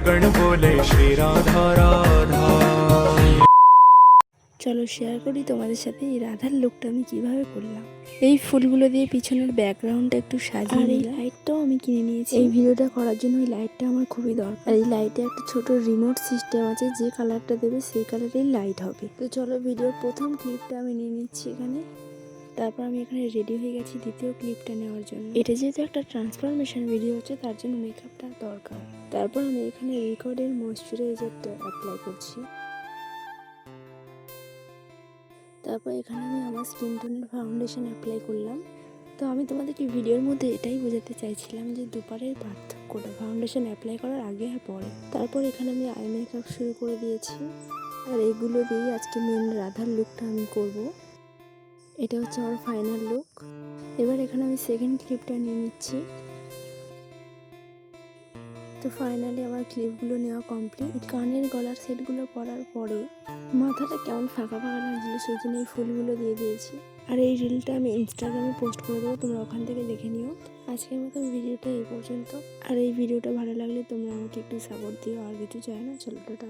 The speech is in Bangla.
कण बोले श्री राधा राधा। চলো শেয়ার করি তোমাদের সাথে এই রাধার লুকটা আমি কিভাবে করলাম। এই ফুলগুলো দিয়ে পিছনের ব্যাকগ্রাউন্ডটা একটু সাজিয়ে এই লাইটটাও আমি কিনে নিয়েছি। এই ভিডিওটা করার জন্য এই লাইটটা আমার খুবই দরকার। আর এই লাইটে একটা ছোট রিমোট সিস্টেম আছে, যে কালারটা দেবে সেই কালারের লাইট হবে। তো চলো ভিডিওর প্রথম ক্লিপটা আমি নিয়ে নিচ্ছি এখানে। তারপর আমি এখানে রেডি হয়ে গেছি দ্বিতীয় ক্লিপটা নেওয়ার জন্য। এটা যেহেতু একটা ট্রান্সফরমেশন ভিডিও হচ্ছে তার জন্য মেকআপটা দরকার। তারপর আমি এখানে রিকর্ডের ময়েশ্চারাইজারটা অ্যাপ্লাই করছি। তারপর এখানে আমি আমার স্কিন টোনের ফাউন্ডেশন অ্যাপ্লাই করলাম। তো আমি তোমাদেরকে ভিডিওর মধ্যে এটাই বোঝাতে চাইছিলাম যে দুপারের পার্থক্যটা ফাউন্ডেশন অ্যাপ্লাই করার আগে আর পরে। তারপর এখানে আমি আই মেকআপ শুরু করে দিয়েছি। আর এগুলো দিয়েই আজকে মেন রাধার লুকটা আমি করব। এটা হচ্ছে আমার ফাইনাল লুক। এবার এখানে আমি সেকেন্ড ক্লিপটা নিয়ে নিচ্ছি। তো ফাইনালি আমার ক্লিপগুলো নেওয়া কমপ্লিট। কানের গলার সেটগুলো পরার পরে মাথাটা কেমন ফাঁকা ফাঁকা লাগছিল, সেই জন্য এই ফুলগুলো দিয়ে দিয়েছি। আর এই রিলটা আমি ইনস্টাগ্রামে পোস্ট করে দেবো, তোমরা ওখান থেকে দেখে নিও। আজকের মতো ভিডিওটা এই পর্যন্ত। আর এই ভিডিওটা ভালো লাগলে তোমরা আমাকে একটু সাপোর্ট দিও, আর কিছু চাই না। চলো টাটা।